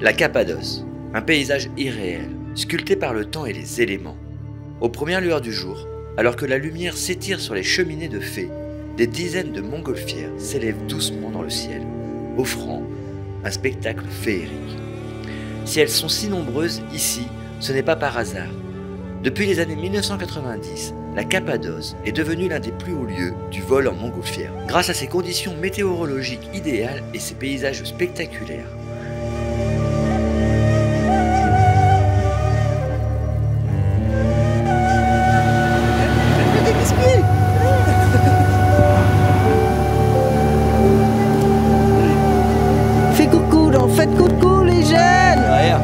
La Cappadoce, un paysage irréel, sculpté par le temps et les éléments. Aux premières lueurs du jour, alors que la lumière s'étire sur les cheminées de fées, des dizaines de montgolfières s'élèvent doucement dans le ciel, offrant un spectacle féerique. Si elles sont si nombreuses ici, ce n'est pas par hasard. Depuis les années 1990, la Cappadoce est devenue l'un des plus hauts lieux du vol en montgolfière, grâce à ses conditions météorologiques idéales et ses paysages spectaculaires. Fais coucou, donc faites coucou les jeunes. Derrière.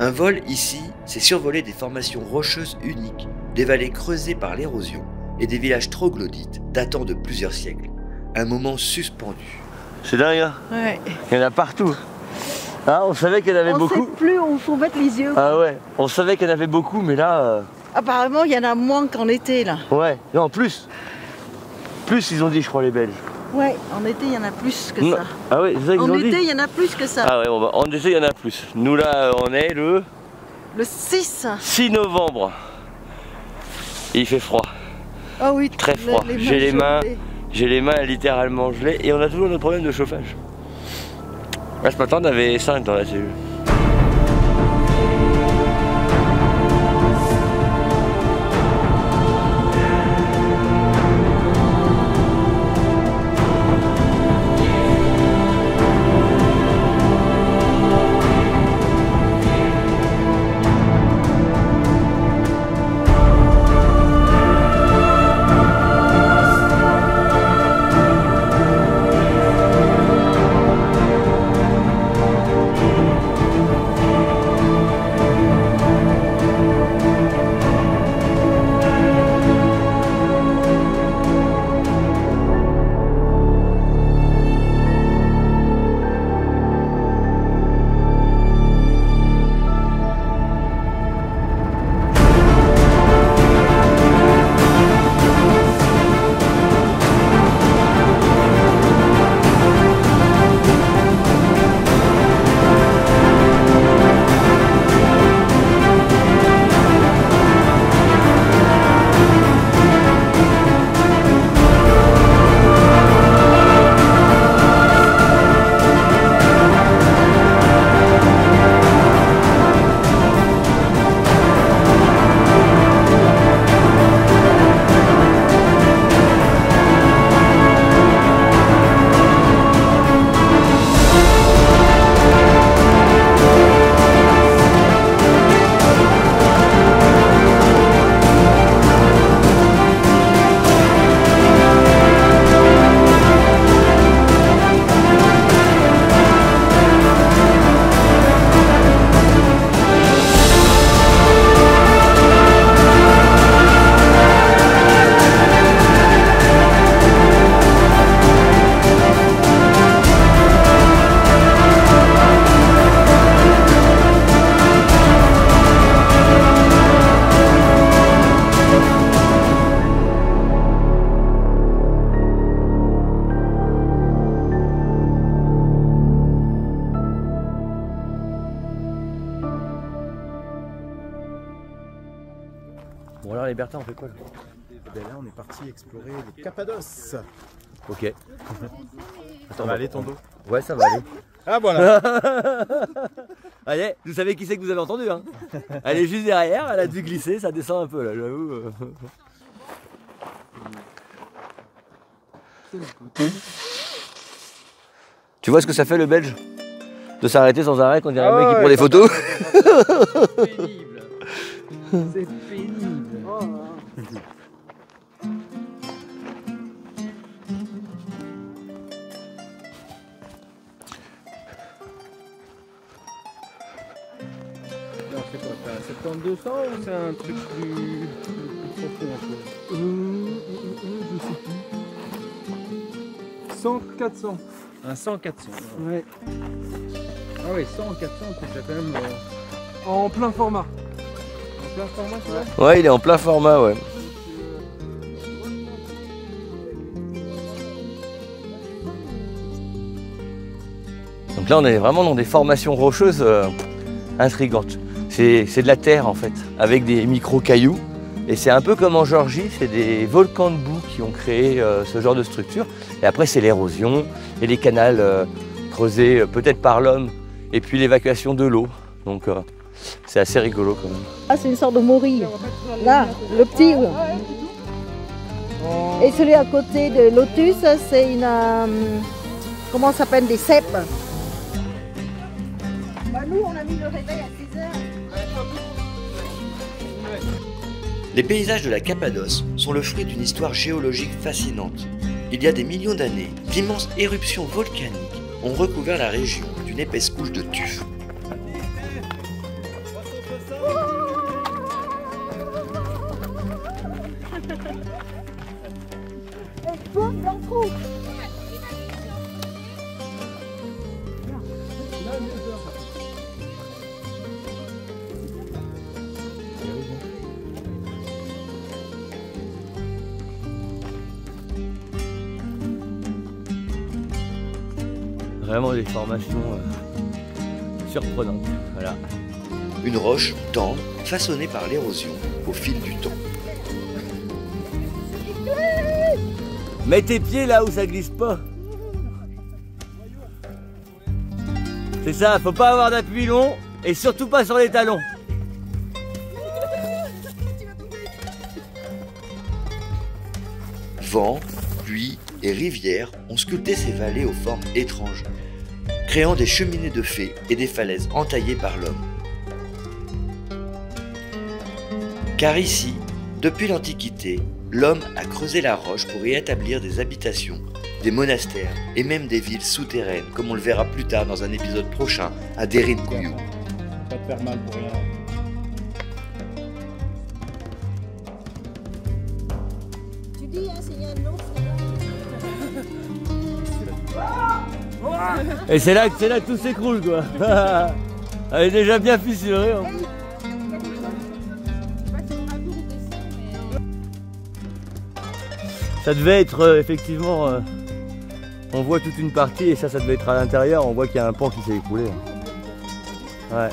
Un vol ici, c'est survoler des formations rocheuses uniques, des vallées creusées par l'érosion et des villages troglodytes datant de plusieurs siècles. Un moment suspendu. C'est dingue, hein? Ouais. Il y en a partout. Hein, on savait qu'il y en avait beaucoup. On sait plus où il faut mettre les yeux. Ah ouais, on savait qu'il y en avait beaucoup, mais là... Apparemment, il y en a moins qu'en été là. Ouais, non, plus. Plus, ils ont dit, je crois, les Belges. Ouais, en été, il y en a plus que Non. ça. Ah ouais, c'est ça qu'ils En ont dit. été, il y en a plus que ça. Ah ouais, bon, bah, en été, il y en a plus. Nous, là, on est le Le 6. 6 novembre. Et il fait froid. Ah oui, Très froid. J'ai gelées. les mains littéralement gelées et on a toujours notre problème de chauffage. Là, ce matin, on avait 5 dans la cellule. les Bertins, on fait quoi là? Ben là, on est parti explorer le Cappadoce. Ok. Ça Attends, va aller ton dos? Ouais, ça va aller. Ah voilà. Allez, vous savez qui c'est que vous avez entendu, hein? Elle est juste derrière, elle a dû glisser, ça descend un peu là, j'avoue. Tu vois ce que ça fait le Belge? De s'arrêter sans arrêt quand il y a un mec qui prend des photos? C'est pénible. C'est pénible. Oh, Non, c'est quoi? T'as 7200 ou c'est un truc plus profond un peu? Je sais plus. 100, 400. Un 100, 400. ouais. Ah oui, 100, 400, c'est déjà quand même En plein format. en plein format, tu vois? Ouais, il est en plein format, ouais. Donc là, on est vraiment dans des formations rocheuses intrigantes. C'est de la terre en fait, avec des micro-cailloux. Et c'est un peu comme en Géorgie, c'est des volcans de boue qui ont créé ce genre de structure. Et après, c'est l'érosion et les canals creusés peut-être par l'homme, et puis l'évacuation de l'eau. Donc c'est assez rigolo quand même. Ah, c'est une sorte de mori. Là, le petit. Et celui à côté de Lotus, c'est une. Comment ça s'appelle? Des cèpes. Bah, nous, on a mis le réveil à 6 heures. Les paysages de la Cappadoce sont le fruit d'une histoire géologique fascinante. Il y a des millions d'années, d'immenses éruptions volcaniques ont recouvert la région d'une épaisse couche de tuf. Vraiment des formations surprenantes. Voilà. Une roche tendre, façonnée par l'érosion au fil du temps. Mets tes pieds là où ça glisse pas. C'est ça, faut pas avoir d'appui long et surtout pas sur les talons. Vent, pluie et rivières ont sculpté ces vallées aux formes étranges, créant des cheminées de fées et des falaises entaillées par l'homme. Car ici, depuis l'Antiquité, l'homme a creusé la roche pour y établir des habitations, des monastères et même des villes souterraines, comme on le verra plus tard dans un épisode prochain à Derinkuyu. Pas te faire mal pour rien. Tu dis, hein, s'il y a un ours là-bas. Et c'est là que tout s'écroule quoi. Elle est déjà bien fissurée. En plus. Ça devait être effectivement, on voit toute une partie et ça devait être à l'intérieur, on voit qu'il y a un pont qui s'est écoulé. Ouais.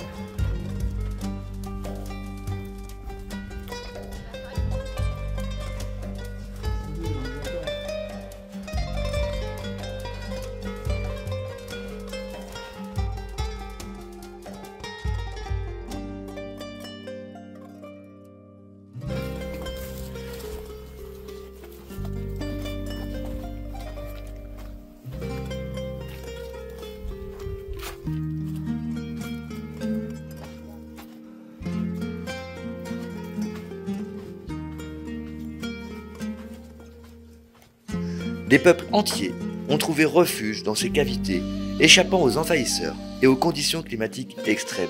Des peuples entiers ont trouvé refuge dans ces cavités, échappant aux envahisseurs et aux conditions climatiques extrêmes.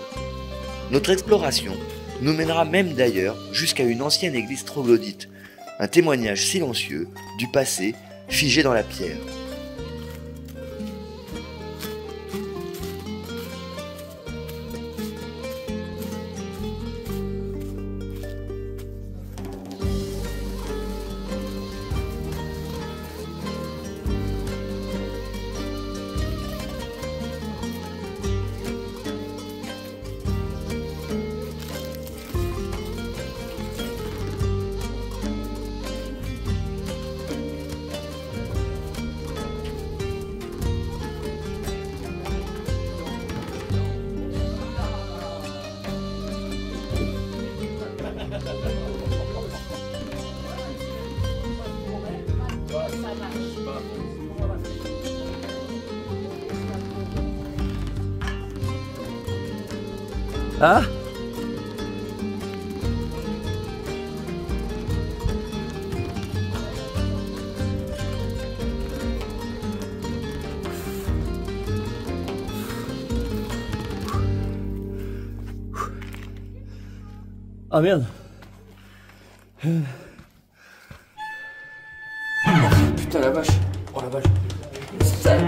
Notre exploration nous mènera même d'ailleurs jusqu'à une ancienne église troglodyte, un témoignage silencieux du passé figé dans la pierre. Ah. Ah merde. Putain la vache. Oh la vache. Sale.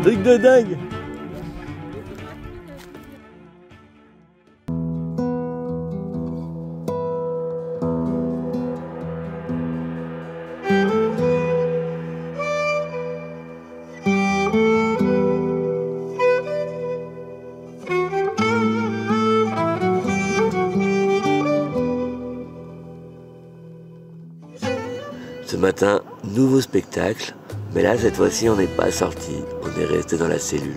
Truc de dingue. Ce matin, nouveau spectacle, mais là cette fois-ci on n'est pas sorti, on est resté dans la cellule.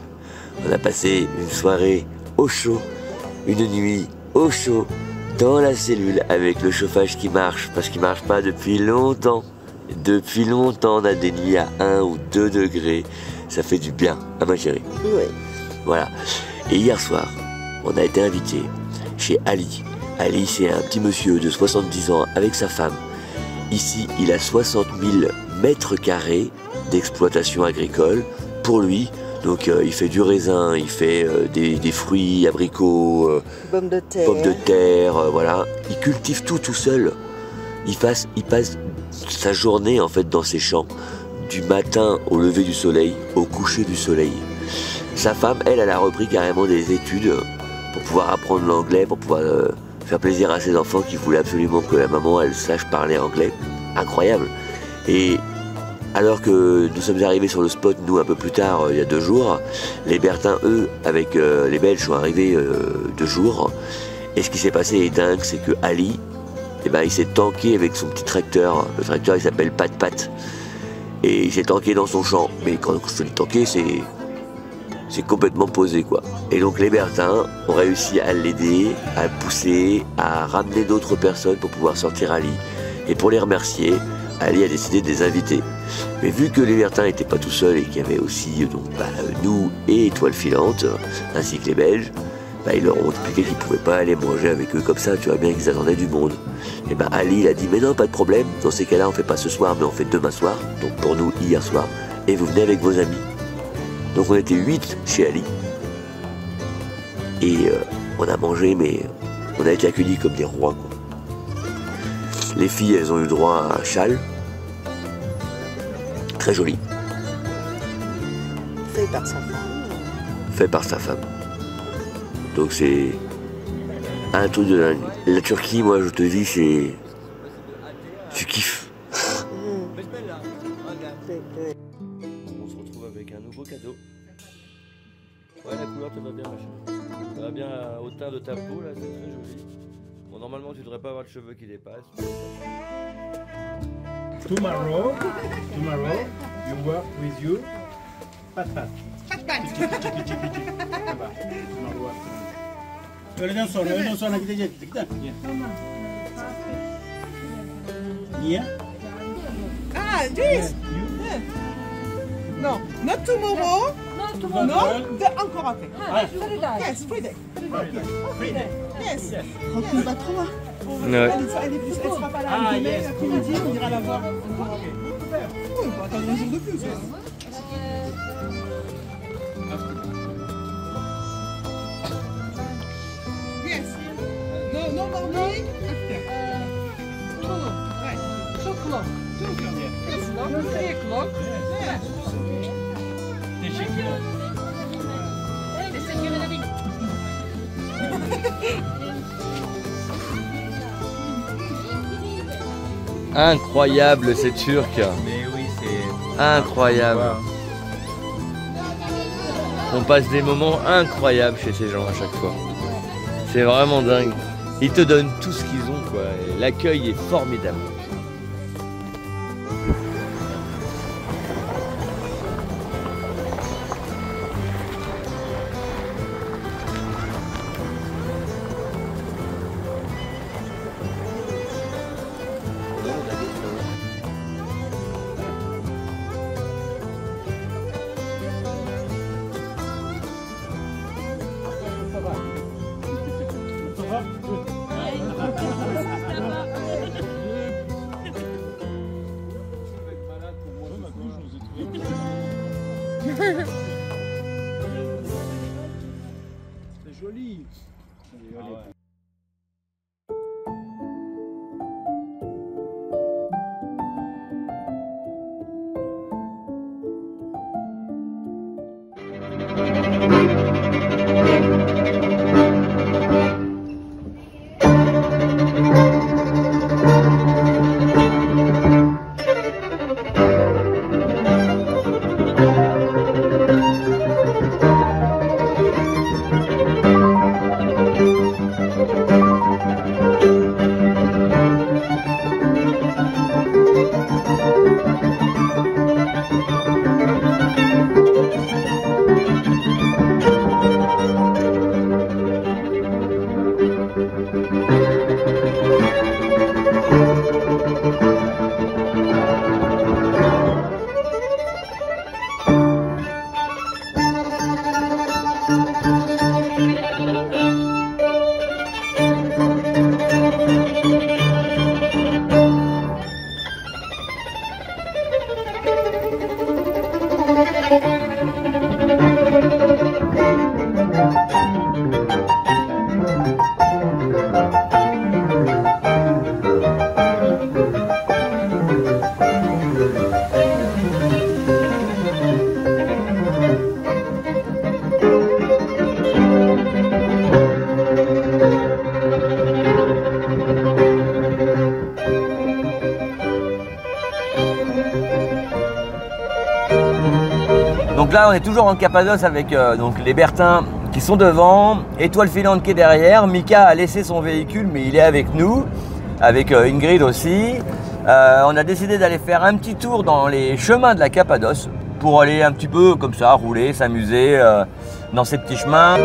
On a passé une soirée au chaud, une nuit au chaud, dans la cellule avec le chauffage qui marche, parce qu'il ne marche pas depuis longtemps. Depuis longtemps on a des nuits à 1 ou 2 degrés, ça fait du bien, à ma chérie. Oui. Voilà. Et hier soir, on a été invité chez Ali. Ali c'est un petit monsieur de 70 ans avec sa femme. Ici, il a 60 000 mètres carrés d'exploitation agricole pour lui. Donc il fait du raisin, il fait des fruits, abricots, Pommes de terre, voilà. Il cultive tout seul. Il passe sa journée en fait dans ses champs, du matin au lever du soleil, au coucher du soleil. Sa femme, elle a repris carrément des études pour pouvoir apprendre l'anglais, pour pouvoir faire plaisir à ses enfants qui voulaient absolument que la maman elle sache parler anglais. Incroyable. Et alors que nous sommes arrivés sur le spot, nous un peu plus tard, il y a 2 jours, les Bertins, eux, avec les Belges, sont arrivés 2 jours. Et ce qui s'est passé est dingue, c'est que Ali, eh ben, il s'est tanké avec son petit tracteur. Le tracteur il s'appelle Pat Pat. Et il s'est tanké dans son champ. Mais quand je te dis tanké, c'est complètement posé quoi. Et donc les Bertins ont réussi à l'aider, à le pousser, à ramener d'autres personnes pour pouvoir sortir Ali. Et pour les remercier, Ali a décidé de les inviter. Mais vu que les Bertins n'étaient pas tout seuls et qu'il y avait aussi donc, nous et Étoile Filante, ainsi que les Belges, ils leur ont expliqué qu'ils ne pouvaient pas aller manger avec eux comme ça, tu vois bien qu'ils attendaient du monde. Et Ali il a dit mais non, pas de problème, dans ces cas-là on fait pas ce soir mais on fait demain soir, donc pour nous hier soir, et vous venez avec vos amis. Donc on était 8 chez Ali. Et on a mangé, mais on a été accueillis comme des rois, quoi. Les filles, elles ont eu droit à un châle. Très joli. Fait par sa femme. Fait par sa femme. Donc c'est un truc de dingue. La Turquie, moi je te dis, c'est... Tu kiffes. On se retrouve avec un nouveau cadeau. Ouais, la couleur te va bien, machin. Ça va bien au teint de ta peau, là, c'est très joli. Bon, normalement, tu devrais pas avoir de cheveux qui dépassent. Tomorrow, you work with you. Pat pat. Öğleden sonra gidecektik de. Niye? Yes. No, not tomorrow. No, encore après. Yes, Friday. Yes. On va trop loin. Ouais. Elle sera pas là demain, l'après-midi, on ira la voir. Oui, on va attendre un jour de plus. Yes. No morning, after. 2 o'clock. Yes. 3 o'clock. Yes. Incroyable, c'est turc. Mais oui, c'est Incroyable. On passe des moments incroyables chez ces gens à chaque fois. C'est vraiment dingue. Ils te donnent tout ce qu'ils ont, quoi. Et l'accueil est formidable. C'est joli. Donc là on est toujours en Cappadoce avec donc les Bertins qui sont devant, Étoile filante qui est derrière. Mika a laissé son véhicule mais il est avec nous, avec Ingrid aussi. On a décidé d'aller faire un petit tour dans les chemins de la Cappadoce pour aller un petit peu comme ça, rouler, s'amuser dans ces petits chemins.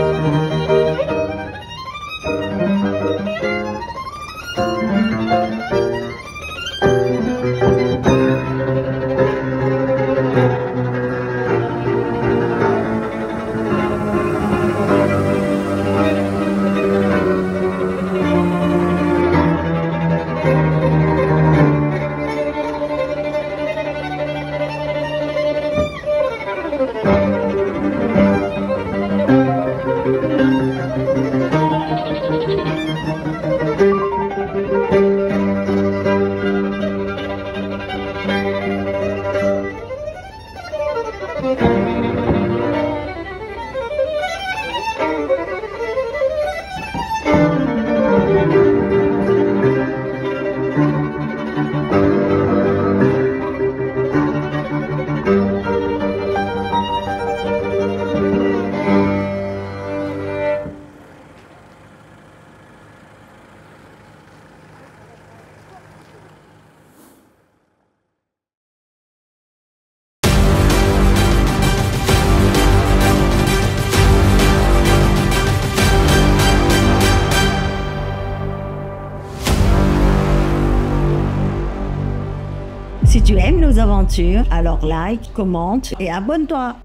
Si tu aimes nos aventures, alors like, commente et abonne-toi.